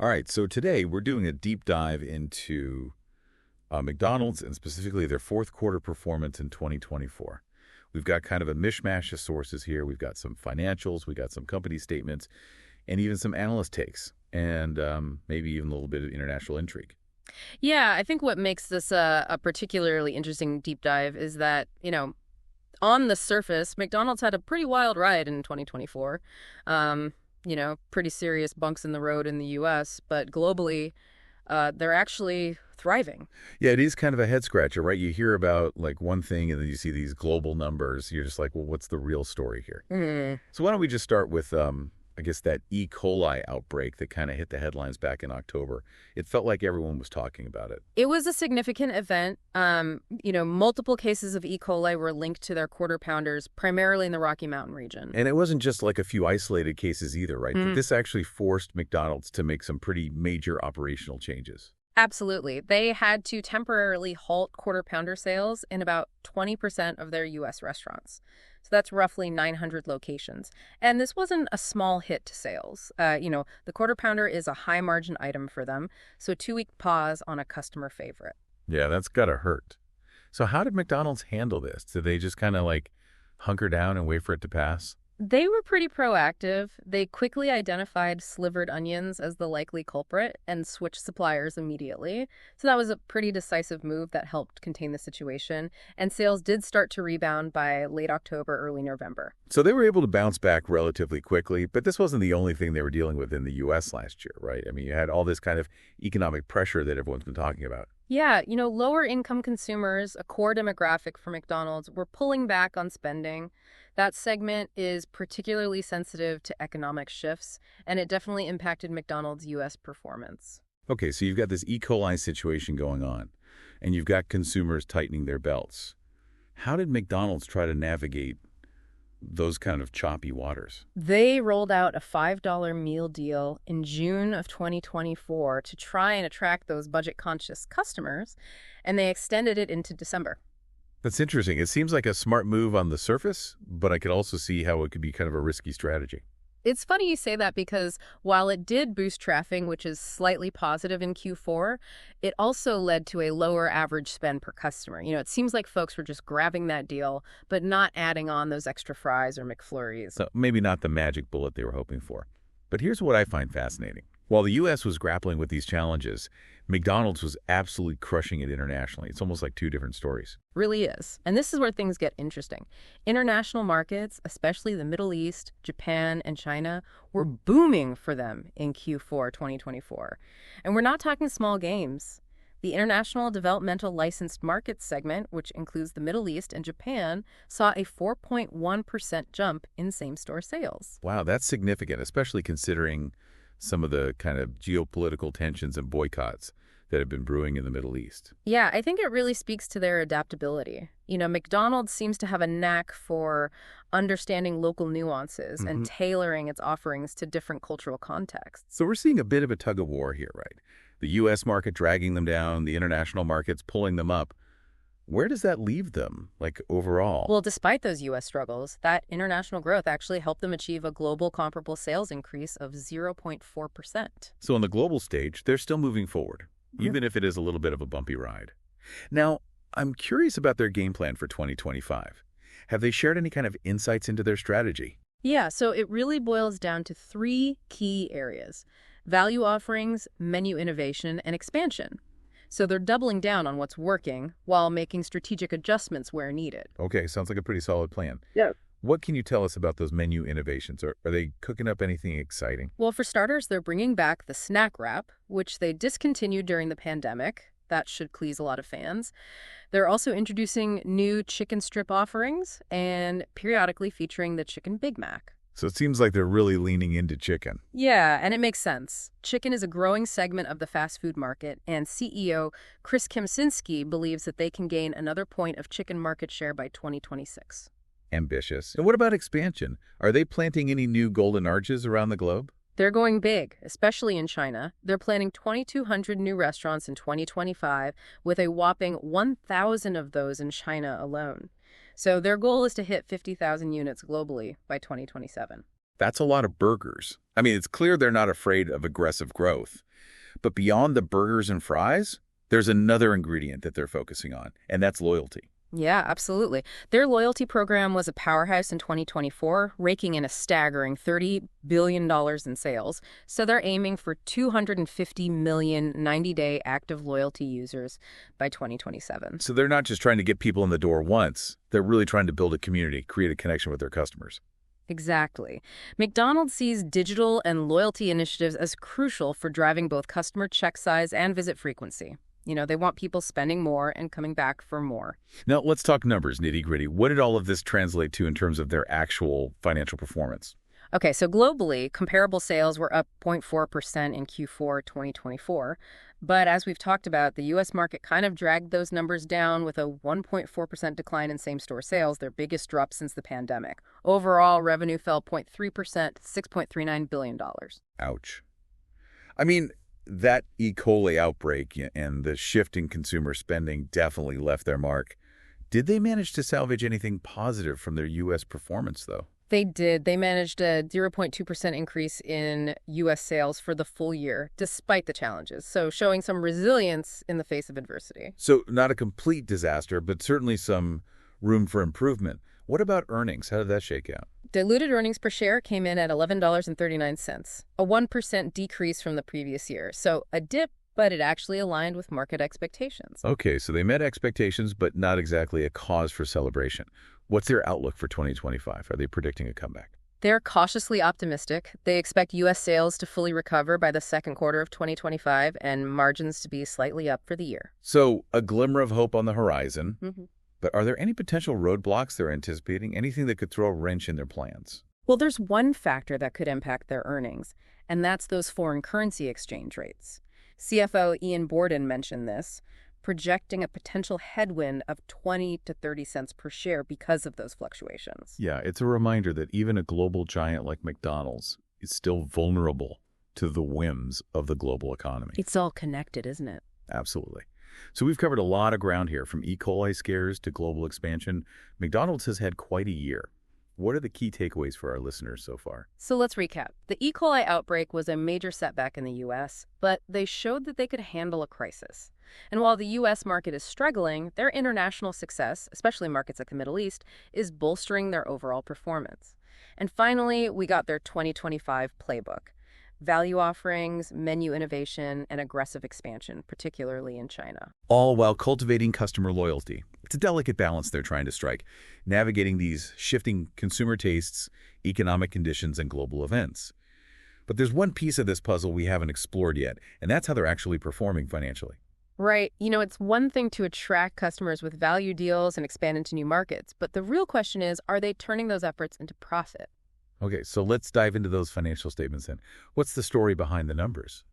All right, so today we're doing a deep dive into McDonald's and specifically their fourth quarter performance in 2024. We've got kind of a mishmash of sources here. We've got some financials, we got some company statements, and even some analyst takes, and maybe even a little bit of international intrigue. Yeah, I think what makes this a particularly interesting deep dive is that, on the surface, McDonald's had a pretty wild ride in 2024. Pretty serious bunks in the road in the U.S., but globally, they're actually thriving. Yeah, it is kind of a head scratcher, right? You hear about like one thing and then you see these global numbers. You're just like, well, what's the real story here? Mm. So why don't we just start with, I guess, that E. coli outbreak that kind of hit the headlines back in October. It felt like everyone was talking about it. It was a significant event. Multiple cases of E. coli were linked to their quarter pounders, primarily in the Rocky Mountain region. And it wasn't just like a few isolated cases either, right? Mm. This actually forced McDonald's to make some pretty major operational changes. Absolutely. They had to temporarily halt quarter pounder sales in about 20% of their U.S. restaurants. So that's roughly 900 locations. And this wasn't a small hit to sales. The quarter pounder is a high margin item for them. So a 2-week pause on a customer favorite. Yeah, that's gotta hurt. So how did McDonald's handle this? Did they just kind of like hunker down and wait for it to pass? They were pretty proactive. They quickly identified slivered onions as the likely culprit and switched suppliers immediately. So that was a pretty decisive move that helped contain the situation. And sales did start to rebound by late October, early November. So they were able to bounce back relatively quickly, but this wasn't the only thing they were dealing with in the U.S. last year, right? I mean, you had all this kind of economic pressure that everyone's been talking about. Yeah, lower income consumers, a core demographic for McDonald's, were pulling back on spending. That segment is particularly sensitive to economic shifts, and it definitely impacted McDonald's U.S. performance. Okay, so you've got this E. coli situation going on, and you've got consumers tightening their belts. How did McDonald's try to navigate those kind of choppy waters? They rolled out a $5 meal deal in June of 2024 to try and attract those budget-conscious customers, and they extended it into December. That's interesting. It seems like a smart move on the surface, but I could also see how it could be kind of a risky strategy. It's funny you say that because while it did boost traffic, which is slightly positive in Q4, it also led to a lower average spend per customer. It seems like folks were just grabbing that deal, but not adding on those extra fries or McFlurries. So maybe not the magic bullet they were hoping for. But here's what I find fascinating. While the U.S. was grappling with these challenges, McDonald's was absolutely crushing it internationally. It's almost like two different stories. Really is. And this is where things get interesting. International markets, especially the Middle East, Japan, and China, were booming for them in Q4 2024. And we're not talking small games. The International Developmental Licensed Markets segment, which includes the Middle East and Japan, saw a 4.1% jump in same-store sales. Wow, that's significant, especially considering some of the kind of geopolitical tensions and boycotts that have been brewing in the Middle East. Yeah, I think it really speaks to their adaptability. McDonald's seems to have a knack for understanding local nuances and tailoring its offerings to different cultural contexts. So we're seeing a bit of a tug of war here, right? The U.S. market dragging them down, the international markets pulling them up. Where does that leave them, like, overall? Well, despite those U.S. struggles, that international growth actually helped them achieve a global comparable sales increase of 0.4%. So on the global stage, they're still moving forward, even if it is a little bit of a bumpy ride. Now, I'm curious about their game plan for 2025. Have they shared any kind of insights into their strategy? Yeah, so it really boils down to 3 key areas: value offerings, menu innovation, and expansion. So they're doubling down on what's working while making strategic adjustments where needed. Okay, sounds like a pretty solid plan. Yeah. What can you tell us about those menu innovations? Are they cooking up anything exciting? Well, for starters, they're bringing back the snack wrap, which they discontinued during the pandemic. That should please a lot of fans. They're also introducing new chicken strip offerings and periodically featuring the Chicken Big Mac. So it seems like they're really leaning into chicken. Yeah, and it makes sense. Chicken is a growing segment of the fast food market, and CEO Chris Kempczynski believes that they can gain another point of chicken market share by 2026. Ambitious. And what about expansion? Are they planting any new golden arches around the globe? They're going big, especially in China. They're planning 2,200 new restaurants in 2025, with a whopping 1,000 of those in China alone. So their goal is to hit 50,000 units globally by 2027. That's a lot of burgers. I mean, it's clear they're not afraid of aggressive growth. But beyond the burgers and fries, there's another ingredient that they're focusing on, and that's loyalty. Yeah, absolutely. Their loyalty program was a powerhouse in 2024, raking in a staggering $30 billion in sales. So they're aiming for 250 million 90-day active loyalty users by 2027. So they're not just trying to get people in the door once. They're really trying to build a community, create a connection with their customers. Exactly. McDonald's sees digital and loyalty initiatives as crucial for driving both customer check size and visit frequency. They want people spending more and coming back for more. Now, let's talk numbers, nitty-gritty. What did all of this translate to in terms of their actual financial performance? Okay, so globally, comparable sales were up 0.4% in Q4 2024. But as we've talked about, the U.S. market kind of dragged those numbers down with a 1.4% decline in same-store sales, their biggest drop since the pandemic. Overall, revenue fell 0.3% to $6.39 billion. Ouch. I mean, that E. coli outbreak and the shift in consumer spending definitely left their mark. Did they manage to salvage anything positive from their U.S. performance, though? They did. They managed a 0.2% increase in U.S. sales for the full year, despite the challenges. So showing some resilience in the face of adversity. So not a complete disaster, but certainly some room for improvement. What about earnings? How did that shake out? Diluted earnings per share came in at $11.39, a 1% decrease from the previous year. So a dip, but it actually aligned with market expectations. Okay, so they met expectations, but not exactly a cause for celebration. What's their outlook for 2025? Are they predicting a comeback? They're cautiously optimistic. They expect U.S. sales to fully recover by the second quarter of 2025 and margins to be slightly up for the year. So a glimmer of hope on the horizon. Mm-hmm. But are there any potential roadblocks they're anticipating? Anything that could throw a wrench in their plans? Well, there's one factor that could impact their earnings, and that's those foreign currency exchange rates. CFO Ian Borden mentioned this, projecting a potential headwind of 20 to 30 cents per share because of those fluctuations. Yeah, it's a reminder that even a global giant like McDonald's is still vulnerable to the whims of the global economy. It's all connected, isn't it? Absolutely. So we've covered a lot of ground here, from E. coli scares to global expansion. McDonald's has had quite a year. What are the key takeaways for our listeners so far? So let's recap. The E. coli outbreak was a major setback in the U.S., but they showed that they could handle a crisis. And while the U.S. market is struggling, their international success, especially markets like the Middle East, is bolstering their overall performance. And finally, we got their 2025 playbook. Value offerings, menu innovation, and aggressive expansion, particularly in China. All while cultivating customer loyalty. It's a delicate balance they're trying to strike, navigating these shifting consumer tastes, economic conditions, and global events. But there's one piece of this puzzle we haven't explored yet, and that's how they're actually performing financially. Right. It's one thing to attract customers with value deals and expand into new markets, but the real question is, are they turning those efforts into profit? Okay, so let's dive into those financial statements then. What's the story behind the numbers?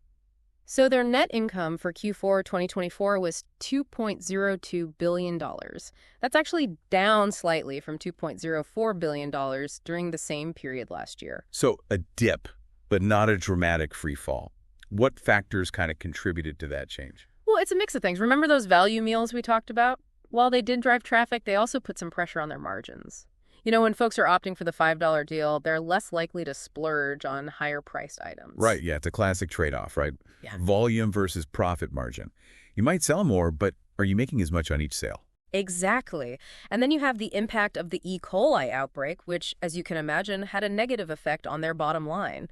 So their net income for Q4 2024 was $2.02 billion. That's actually down slightly from $2.04 billion during the same period last year. So a dip, but not a dramatic free fall. What factors kind of contributed to that change? Well, it's a mix of things. Remember those value meals we talked about? While they did drive traffic, they also put some pressure on their margins. When folks are opting for the $5 deal, they're less likely to splurge on higher-priced items. Right, yeah, it's a classic trade-off, right? Yeah. Volume versus profit margin. You might sell more, but are you making as much on each sale? Exactly. And then you have the impact of the E. coli outbreak, which, as you can imagine, had a negative effect on their bottom line.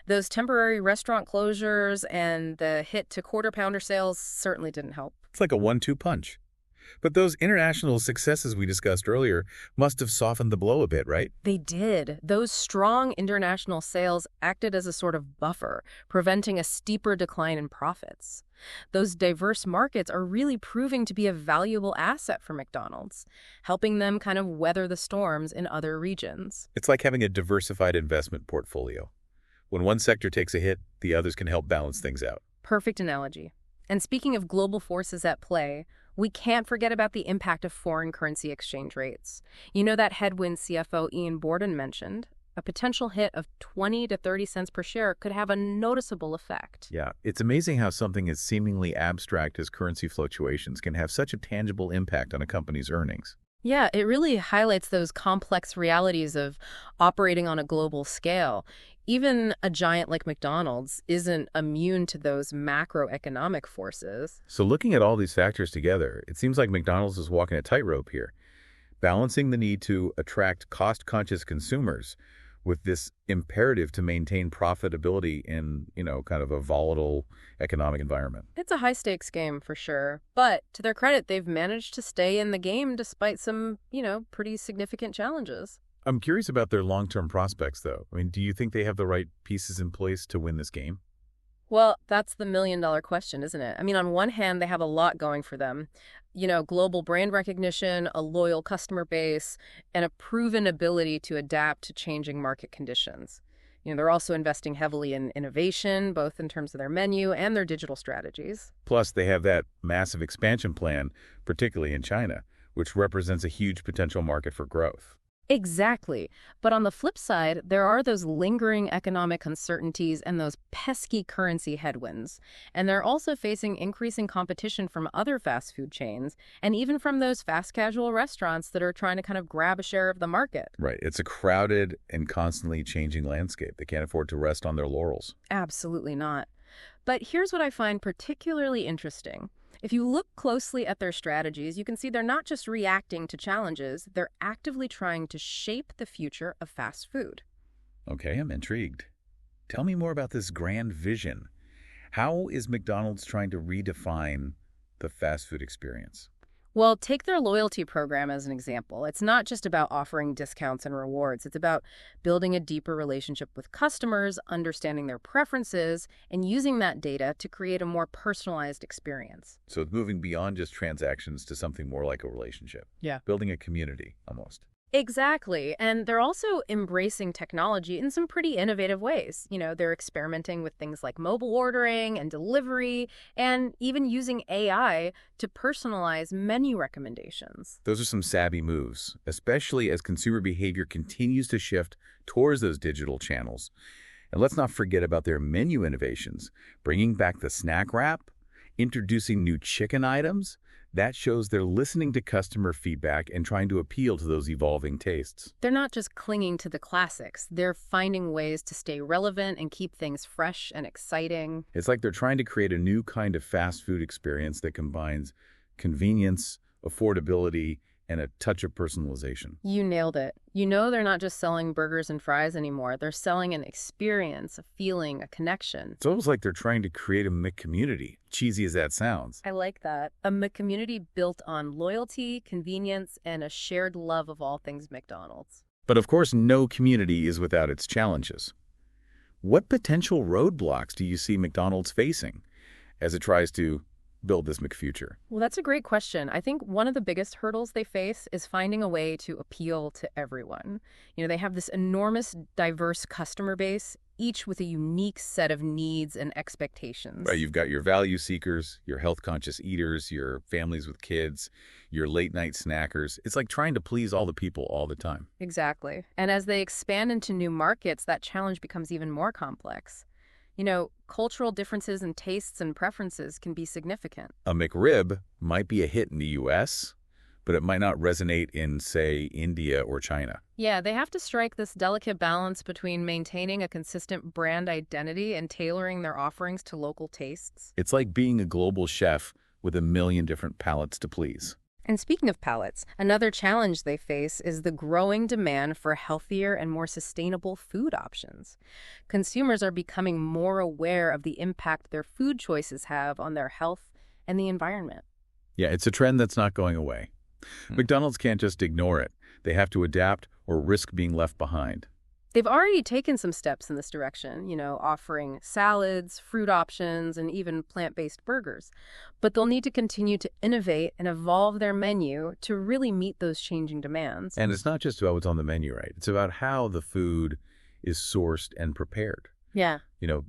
Those temporary restaurant closures and the hit to quarter-pounder sales certainly didn't help. It's like a 1-2 punch. But those international successes we discussed earlier must have softened the blow a bit, right? They did. Those strong international sales acted as a sort of buffer, preventing a steeper decline in profits. Those diverse markets are really proving to be a valuable asset for McDonald's, helping them kind of weather the storms in other regions. It's like having a diversified investment portfolio. When one sector takes a hit, the others can help balance things out. Perfect analogy. And speaking of global forces at play, we can't forget about the impact of foreign currency exchange rates. That headwind CFO Ian Borden mentioned, a potential hit of 20 to 30 cents per share could have a noticeable effect. Yeah, it's amazing how something as seemingly abstract as currency fluctuations can have such a tangible impact on a company's earnings. Yeah, it really highlights those complex realities of operating on a global scale. Even a giant like McDonald's isn't immune to those macroeconomic forces. So looking at all these factors together, it seems like McDonald's is walking a tightrope here, balancing the need to attract cost-conscious consumers with this imperative to maintain profitability in, kind of a volatile economic environment. It's a high-stakes game for sure, but to their credit, they've managed to stay in the game despite some, pretty significant challenges. I'm curious about their long-term prospects, though. I mean, do you think they have the right pieces in place to win this game? Well, that's the million-dollar question, isn't it? I mean, on one hand, they have a lot going for them. Global brand recognition, a loyal customer base, and a proven ability to adapt to changing market conditions. They're also investing heavily in innovation, both in terms of their menu and their digital strategies. Plus, they have that massive expansion plan, particularly in China, which represents a huge potential market for growth. Exactly. But on the flip side, there are those lingering economic uncertainties and those pesky currency headwinds. And they're also facing increasing competition from other fast food chains and even from those fast casual restaurants that are trying to kind of grab a share of the market. Right. It's a crowded and constantly changing landscape. They can't afford to rest on their laurels. Absolutely not. But here's what I find particularly interesting. If you look closely at their strategies, you can see they're not just reacting to challenges, they're actively trying to shape the future of fast food. Okay, I'm intrigued. Tell me more about this grand vision. How is McDonald's trying to redefine the fast food experience? Well, take their loyalty program as an example. It's not just about offering discounts and rewards. It's about building a deeper relationship with customers, understanding their preferences, and using that data to create a more personalized experience. So it's moving beyond just transactions to something more like a relationship. Yeah. Building a community, almost. Exactly. And they're also embracing technology in some pretty innovative ways. They're experimenting with things like mobile ordering and delivery, and even using AI to personalize menu recommendations. Those are some savvy moves, especially as consumer behavior continues to shift towards those digital channels. And let's not forget about their menu innovations, bringing back the snack wrap, introducing new chicken items. That shows they're listening to customer feedback and trying to appeal to those evolving tastes. They're not just clinging to the classics. They're finding ways to stay relevant and keep things fresh and exciting. It's like they're trying to create a new kind of fast food experience that combines convenience, affordability, and a touch of personalization. You nailed it. They're not just selling burgers and fries anymore. They're selling an experience, a feeling, a connection. It's almost like they're trying to create a McCommunity, cheesy as that sounds. I like that. A McCommunity built on loyalty, convenience, and a shared love of all things McDonald's. But of course, no community is without its challenges. What potential roadblocks do you see McDonald's facing as it tries to build this McFuture? Well, that's a great question. I think one of the biggest hurdles they face is finding a way to appeal to everyone. They have this enormous, diverse customer base, each with a unique set of needs and expectations. Right, you've got your value seekers, your health-conscious eaters, your families with kids, your late-night snackers. It's like trying to please all the people all the time. Exactly. And as they expand into new markets, that challenge becomes even more complex. Cultural differences in tastes and preferences can be significant. A McRib might be a hit in the U.S., but it might not resonate in, say, India or China. Yeah, they have to strike this delicate balance between maintaining a consistent brand identity and tailoring their offerings to local tastes. It's like being a global chef with a million different palates to please. And speaking of palates, another challenge they face is the growing demand for healthier and more sustainable food options. Consumers are becoming more aware of the impact their food choices have on their health and the environment. Yeah, it's a trend that's not going away. McDonald's can't just ignore it. They have to adapt or risk being left behind. They've already taken some steps in this direction, offering salads, fruit options, and even plant-based burgers. But they'll need to continue to innovate and evolve their menu to really meet those changing demands. And it's not just about what's on the menu, right? It's about how the food is sourced and prepared. Yeah.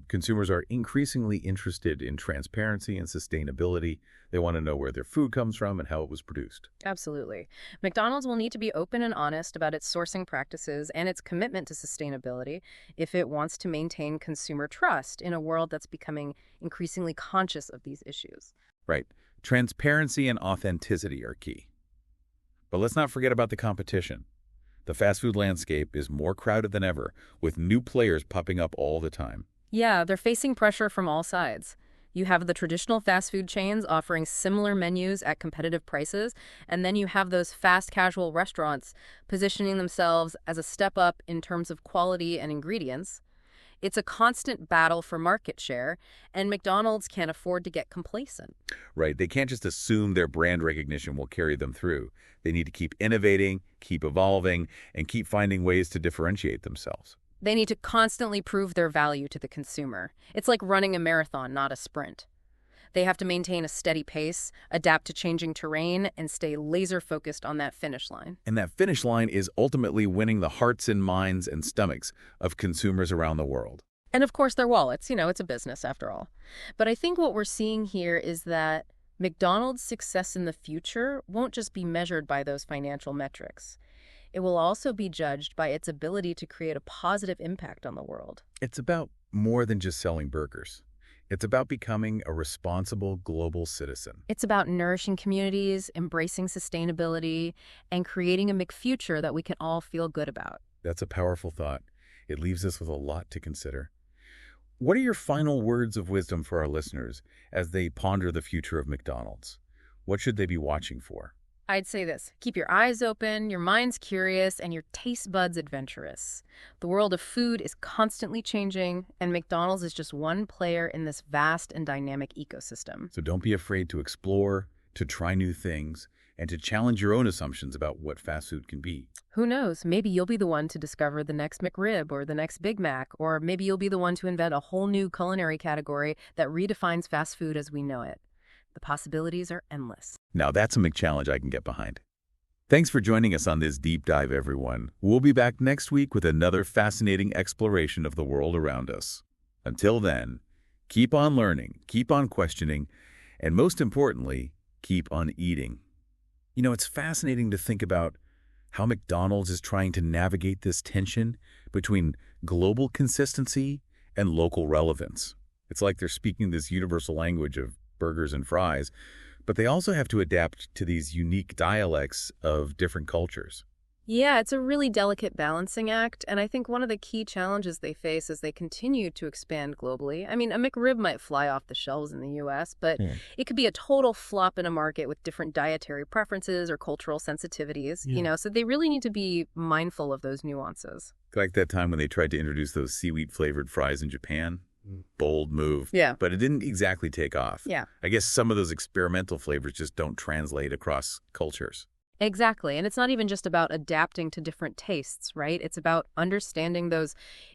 Consumers are increasingly interested in transparency and sustainability. They want to know where their food comes from and how it was produced. Absolutely. McDonald's will need to be open and honest about its sourcing practices and its commitment to sustainability if it wants to maintain consumer trust in a world that's becoming increasingly conscious of these issues. Right. Transparency and authenticity are key. But let's not forget about the competition. The fast food landscape is more crowded than ever, with new players popping up all the time. Yeah, they're facing pressure from all sides. You have the traditional fast food chains offering similar menus at competitive prices, and then you have those fast casual restaurants positioning themselves as a step up in terms of quality and ingredients. It's a constant battle for market share, and McDonald's can't afford to get complacent. Right, they can't just assume their brand recognition will carry them through. They need to keep innovating, keep evolving, and keep finding ways to differentiate themselves. They need to constantly prove their value to the consumer. It's like running a marathon, not a sprint. They have to maintain a steady pace, adapt to changing terrain, and stay laser-focused on that finish line. And that finish line is ultimately winning the hearts and minds and stomachs of consumers around the world. And of course, their wallets. It's a business after all. But I think what we're seeing here is that McDonald's success in the future won't just be measured by those financial metrics. It will also be judged by its ability to create a positive impact on the world. It's about more than just selling burgers. It's about becoming a responsible global citizen. It's about nourishing communities, embracing sustainability, and creating a McFuture that we can all feel good about. That's a powerful thought. It leaves us with a lot to consider. What are your final words of wisdom for our listeners as they ponder the future of McDonald's? What should they be watching for? I'd say this: keep your eyes open, your mind's curious, and your taste buds adventurous. The world of food is constantly changing, and McDonald's is just one player in this vast and dynamic ecosystem. So don't be afraid to explore, to try new things, and to challenge your own assumptions about what fast food can be. Who knows? Maybe you'll be the one to discover the next McRib or the next Big Mac, or maybe you'll be the one to invent a whole new culinary category that redefines fast food as we know it. The possibilities are endless. Now that's a McChallenge I can get behind. Thanks for joining us on this deep dive, everyone. We'll be back next week with another fascinating exploration of the world around us. Until then, keep on learning, keep on questioning, and most importantly, keep on eating. It's fascinating to think about how McDonald's is trying to navigate this tension between global consistency and local relevance. It's like they're speaking this universal language of burgers and fries, but they also have to adapt to these unique dialects of different cultures. Yeah, it's a really delicate balancing act, and I think one of the key challenges they face as they continue to expand globally. I mean, a McRib might fly off the shelves in the U.S., but it could be a total flop in a market with different dietary preferences or cultural sensitivities, so they really need to be mindful of those nuances. Like that time when they tried to introduce those seaweed-flavored fries in Japan. Bold move. Yeah. But it didn't exactly take off. Yeah. I guess some of those experimental flavors just don't translate across cultures. Exactly. And it's not even just about adapting to different tastes, right? It's about understanding those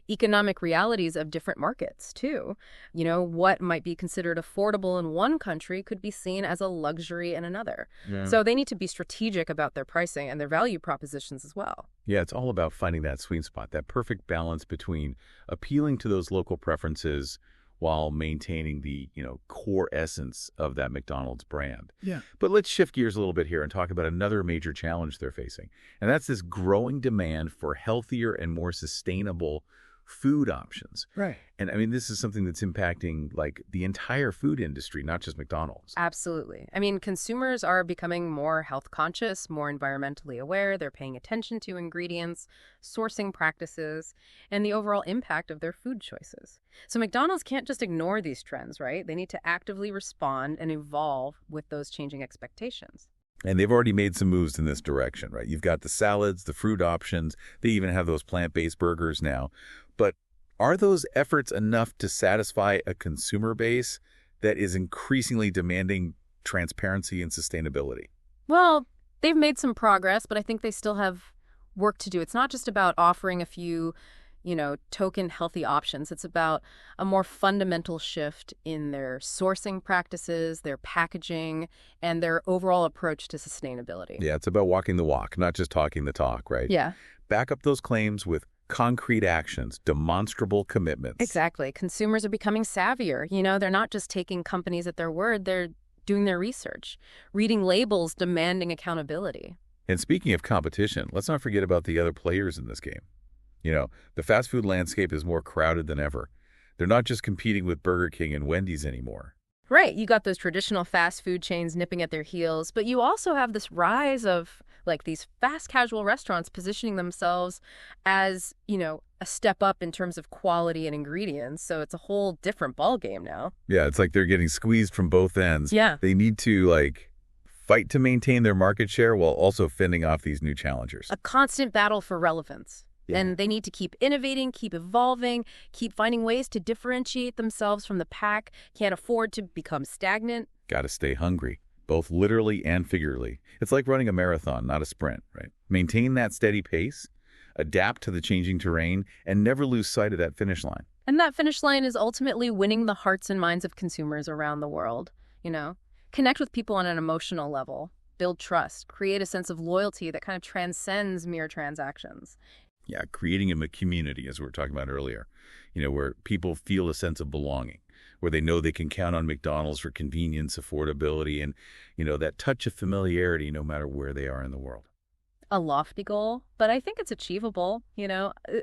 economic realities of different markets, too. What might be considered affordable in one country could be seen as a luxury in another. Yeah. So they need to be strategic about their pricing and their value propositions as well. Yeah, it's all about finding that sweet spot, that perfect balance between appealing to those local preferences while maintaining the, core essence of that McDonald's brand. Yeah. But let's shift gears a little bit here and talk about another major challenge they're facing. And that's this growing demand for healthier and more sustainable food options. Right. And I mean, this is something that's impacting the entire food industry, not just McDonald's. Absolutely. I mean, consumers are becoming more health conscious, more environmentally aware. They're paying attention to ingredients, sourcing practices, and the overall impact of their food choices. So McDonald's can't just ignore these trends, right? They need to actively respond and evolve with those changing expectations. And they've already made some moves in this direction, right? You've got the salads, the fruit options. They even have those plant-based burgers now. But are those efforts enough to satisfy a consumer base that is increasingly demanding transparency and sustainability? Well, they've made some progress, but I think they still have work to do. It's not just about offering a few token healthy options. It's about a more fundamental shift in their sourcing practices, their packaging, and their overall approach to sustainability. Yeah, it's about walking the walk, not just talking the talk, right? Yeah. Back up those claims with concrete actions, demonstrable commitments. Exactly. Consumers are becoming savvier. They're not just taking companies at their word. They're doing their research, reading labels, demanding accountability. And speaking of competition, let's not forget about the other players in this game. The fast food landscape is more crowded than ever. They're not just competing with Burger King and Wendy's anymore. Right, you got those traditional fast food chains nipping at their heels, but you also have this rise of like these fast casual restaurants positioning themselves as, a step up in terms of quality and ingredients. So it's a whole different ballgame now. Yeah, it's like they're getting squeezed from both ends. Yeah. They need to, fight to maintain their market share while also fending off these new challengers. A constant battle for relevance. Yeah. And they need to keep innovating, keep evolving, keep finding ways to differentiate themselves from the pack, can't afford to become stagnant. Got to stay hungry, both literally and figuratively. It's like running a marathon, not a sprint, right? Maintain that steady pace, adapt to the changing terrain, and never lose sight of that finish line. And that finish line is ultimately winning the hearts and minds of consumers around the world. Connect with people on an emotional level, build trust, create a sense of loyalty that kind of transcends mere transactions. Yeah, creating a community, as we were talking about earlier, where people feel a sense of belonging, where they know they can count on McDonald's for convenience, affordability, and, that touch of familiarity no matter where they are in the world. A lofty goal, but I think it's achievable.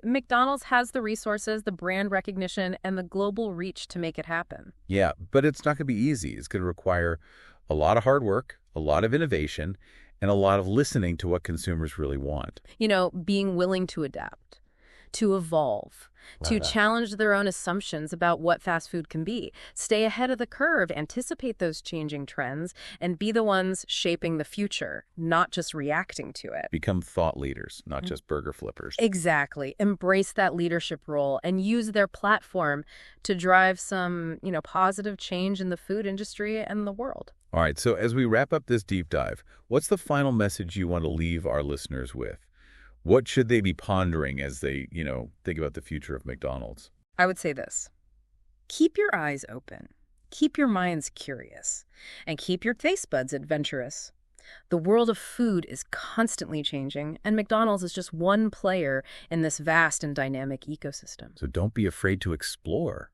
McDonald's has the resources, the brand recognition, and the global reach to make it happen. Yeah, but it's not going to be easy. It's going to require a lot of hard work, a lot of innovation, and a lot of listening to what consumers really want. Being willing to adapt, to evolve, to challenge their own assumptions about what fast food can be, stay ahead of the curve, anticipate those changing trends, and be the ones shaping the future, not just reacting to it. Become thought leaders, not just burger flippers. Exactly. Embrace that leadership role and use their platform to drive some, positive change in the food industry and the world. All right, so as we wrap up this deep dive, what's the final message you want to leave our listeners with? What should they be pondering as they, think about the future of McDonald's? I would say this. Keep your eyes open. Keep your minds curious. And keep your taste buds adventurous. The world of food is constantly changing, and McDonald's is just one player in this vast and dynamic ecosystem. So don't be afraid to explore.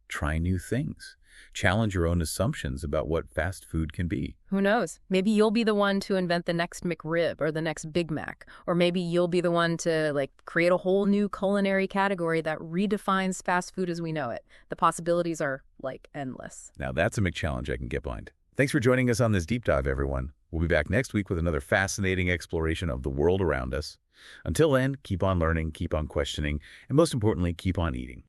Try new things. Challenge your own assumptions about what fast food can be. Who knows? Maybe you'll be the one to invent the next McRib or the next Big Mac. Or maybe you'll be the one to create a whole new culinary category that redefines fast food as we know it. The possibilities are endless. Now that's a McChallenge I can get behind. Thanks for joining us on this deep dive, everyone. We'll be back next week with another fascinating exploration of the world around us. Until then, keep on learning, keep on questioning, and most importantly, keep on eating.